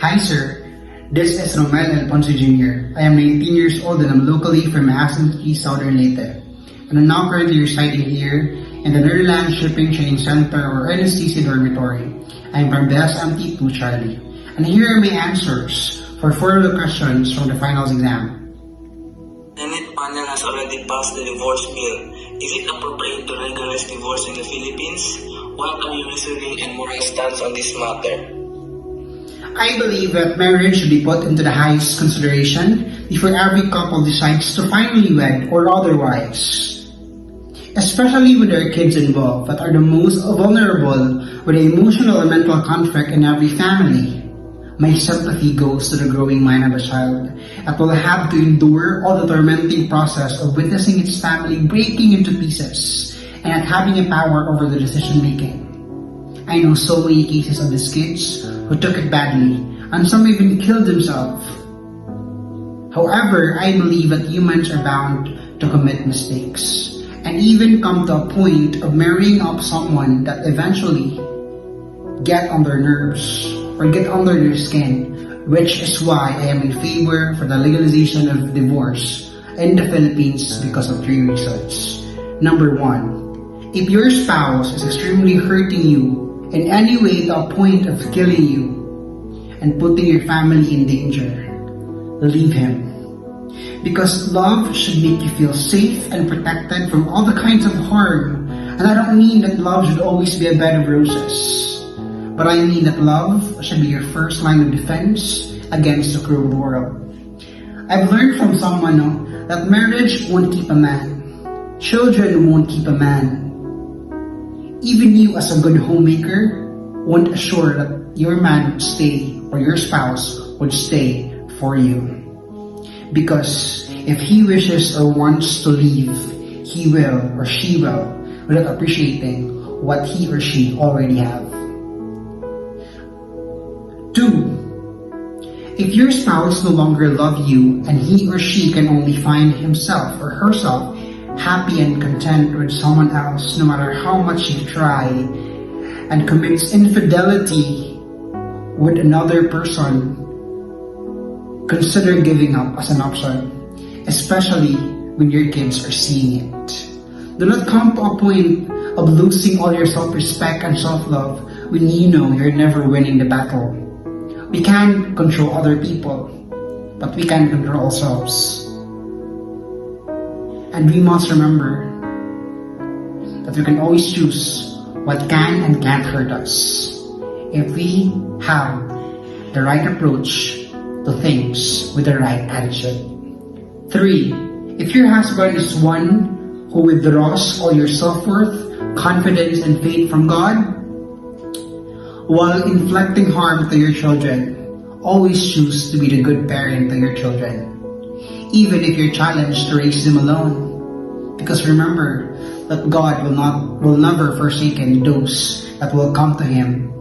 Hi sir, this is Romel Alfonso Jr. I am 19 years old and I'm locally from Asanti, Southern Leyte. And I'm now currently residing here in the Netherlands Shipping Training Center or NSTC dormitory. I am from the SMT 2 Charlie. And here are my answers for 4 of the questions from the finals exam. Senate panel has already passed the divorce bill. Is it appropriate to legalize divorce in the Philippines? What are your reasoning and moral stance on this matter? I believe that marriage should be put into the highest consideration before every couple decides to finally wed or otherwise. Especially when there are kids involved that are the most vulnerable with the emotional and mental conflict in every family. My sympathy goes to the growing mind of a child that will have to endure all the tormenting process of witnessing its family breaking into pieces and not having a power over the decision making. I know so many cases of these kids who took it badly, and some even killed themselves. However, I believe that humans are bound to commit mistakes, and even come to a point of marrying up someone that eventually get on their nerves, or get under their skin, which is why I am in favor for the legalization of divorce in the Philippines because of 3 reasons. Number 1, if your spouse is extremely hurting you in any way to a point of killing you and putting your family in danger, leave him. Because love should make you feel safe and protected from all the kinds of harm. And I don't mean that love should always be a bed of roses, but I mean that love should be your first line of defense against the cruel world. I've learned from someone that marriage won't keep a man. Children won't keep a man. Even you as a good homemaker won't assure that your man would stay or your spouse would stay for you. Because if he wishes or wants to leave, he will or she will without appreciating what he or she already have. 2. If your spouse no longer loves you and he or she can only find himself or herself happy and content with someone else no matter how much you try, and commits infidelity with another person, consider giving up as an option, especially when your kids are seeing it. Do not come to a point of losing all your self-respect and self-love when you know you're never winning the battle. We can't control other people, but we can control ourselves. And we must remember that we can always choose what can and can't hurt us if we have the right approach to things with the right attitude. 3. If your husband is one who withdraws all your self-worth, confidence, and faith from God, while inflicting harm to your children, always choose to be the good parent to your children, even if you're challenged to raise them alone. Because remember that God will never forsaken those that will come to Him,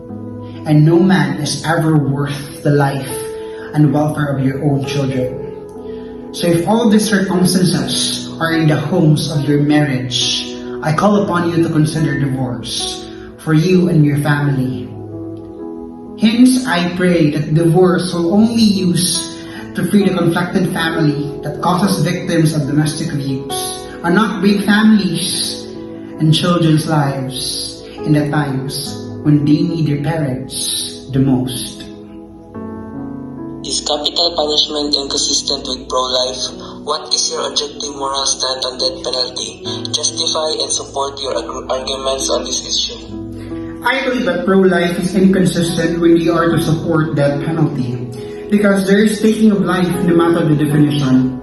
and no man is ever worth the life and welfare of your own children. So if all these circumstances are in the homes of your marriage, I call upon you to consider divorce for you and your family. Hence, I pray that divorce will only use to free the conflicted family that causes victims of domestic abuse, and not break families and children's lives in the times when they need their parents the most. Is capital punishment inconsistent with pro-life? What is your objective moral stand on death penalty? Justify and support your arguments on this issue. I believe that pro-life is inconsistent when you are to support death penalty, because there is taking of life no matter the definition.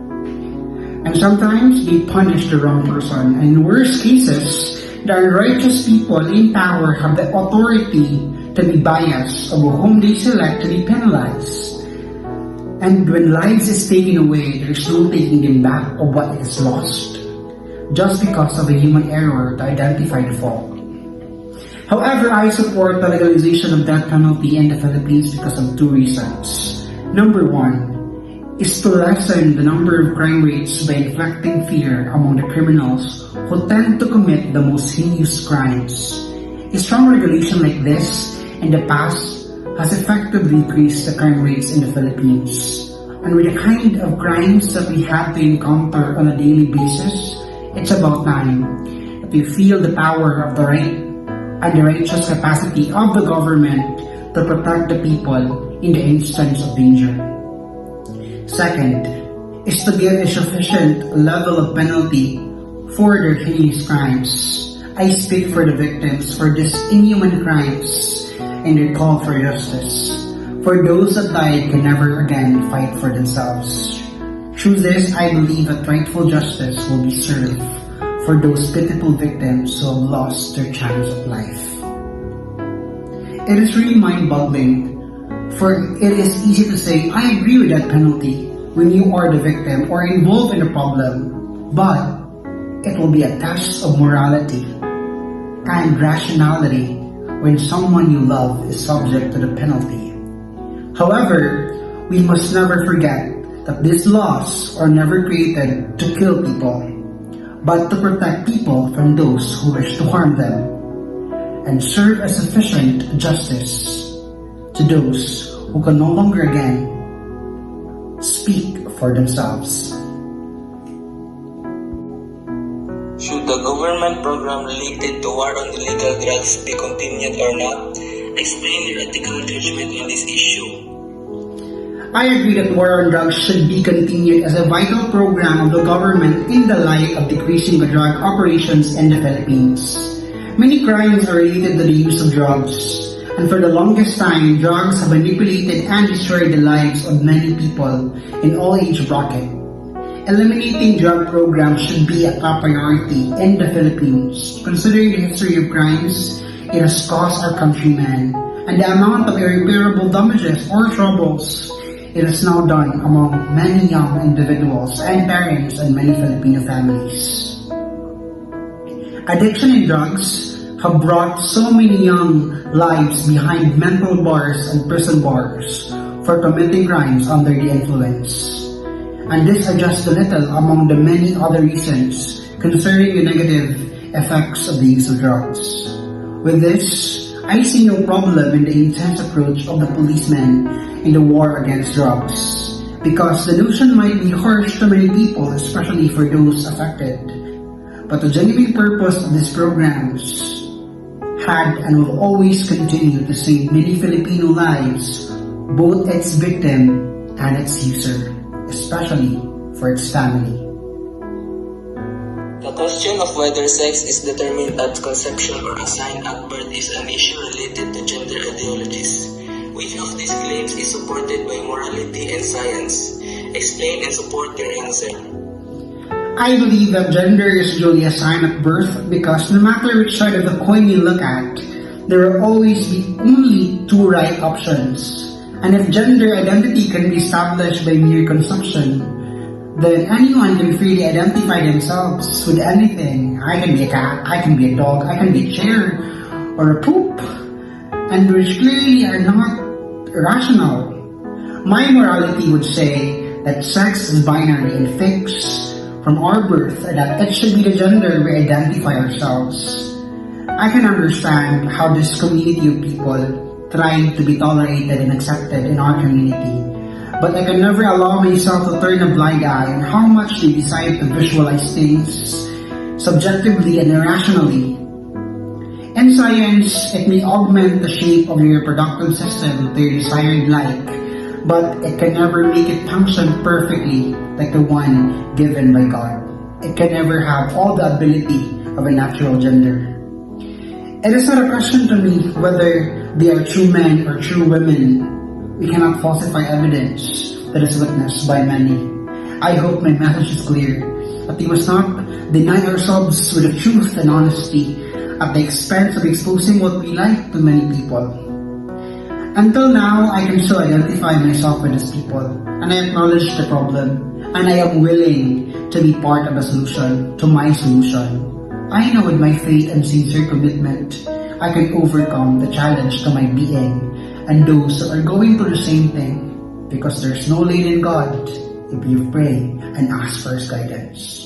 And sometimes they punish the wrong person. And in worst cases, the unrighteous people in power have the authority to be biased of whom they select to be penalized. And when lives is taken away, there's no taking them back of what is lost, just because of a human error to identify the fault. However, I support the legalization of death penalty in the Philippines because of 2 reasons. Number 1 is to lessen the number of crime rates by inflicting fear among the criminals who tend to commit the most heinous crimes. A strong regulation like this in the past has effectively decreased the crime rates in the Philippines. And with the kind of crimes that we have to encounter on a daily basis, it's about time that we feel the power of the right and the righteous capacity of the government to protect the people in the instance of danger. Second, is to give a sufficient level of penalty for their heinous crimes. I speak for the victims for these inhuman crimes and their call for justice. For those that died can never again fight for themselves. Through this, I believe that rightful justice will be served for those pitiful victims who have lost their chance of life. It is really mind-boggling, for it is easy to say, I agree with that penalty when you are the victim or involved in the problem, but it will be a test of morality and rationality when someone you love is subject to the penalty. However, we must never forget that these laws are never created to kill people, but to protect people from those who wish to harm them, and serve as sufficient justice to those who can no longer again speak for themselves. Should the government program related to war on illegal drugs be continued or not? Explain your ethical judgment on this issue. I agree that war on drugs should be continued as a vital program of the government in the light of decreasing the drug operations in the Philippines. Many crimes are related to the use of drugs, and for the longest time, drugs have manipulated and destroyed the lives of many people in all age bracket. Eliminating drug programs should be a top priority in the Philippines, considering the history of crimes it has caused our countrymen and the amount of irreparable damages or troubles it has now done among many young individuals and parents and many Filipino families. Addiction and drugs have brought so many young lives behind mental bars and prison bars for committing crimes under the influence. And this are just a little among the many other reasons concerning the negative effects of the use of drugs. With this, I see no problem in the intense approach of the policemen in the war against drugs, because the notion might be harsh to many people, especially for those affected. But the genuine purpose of these programs had and will always continue to save many Filipino lives, both its victim and its user, especially for its family. The question of whether sex is determined at conception or assigned at birth is an issue related to gender ideologies. Which of these claims is supported by morality and science? Explain and support your answer. I believe that gender is usually assigned at birth because no matter which side of the coin you look at, there will always be only two right options. And if gender identity can be established by mere consumption, then anyone can freely identify themselves with anything. I can be a cat, I can be a dog, I can be a chair, or a poop, and which clearly are not rational. My morality would say that sex is binary and fixed from our birth, and that it should be the gender we identify ourselves. I can understand how this community of people trying to be tolerated and accepted in our community, but I can never allow myself to turn a blind eye on how much they decide to visualize things subjectively and irrationally. In science, it may augment the shape of your reproductive system to your desired like, but it can never make it function perfectly like the one given by God. It can never have all the ability of a natural gender. It is not a question to me whether they are true men or true women. We cannot falsify evidence that is witnessed by many. I hope my message is clear, that we must not deny ourselves with the truth and honesty at the expense of exposing what we like to many people. Until now, I can still identify myself with these people, and I acknowledge the problem, and I am willing to be part of the solution to my solution. I know with my faith and sincere commitment, I can overcome the challenge to my being and those who are going through the same thing, because there's no late in God if you pray and ask for His guidance.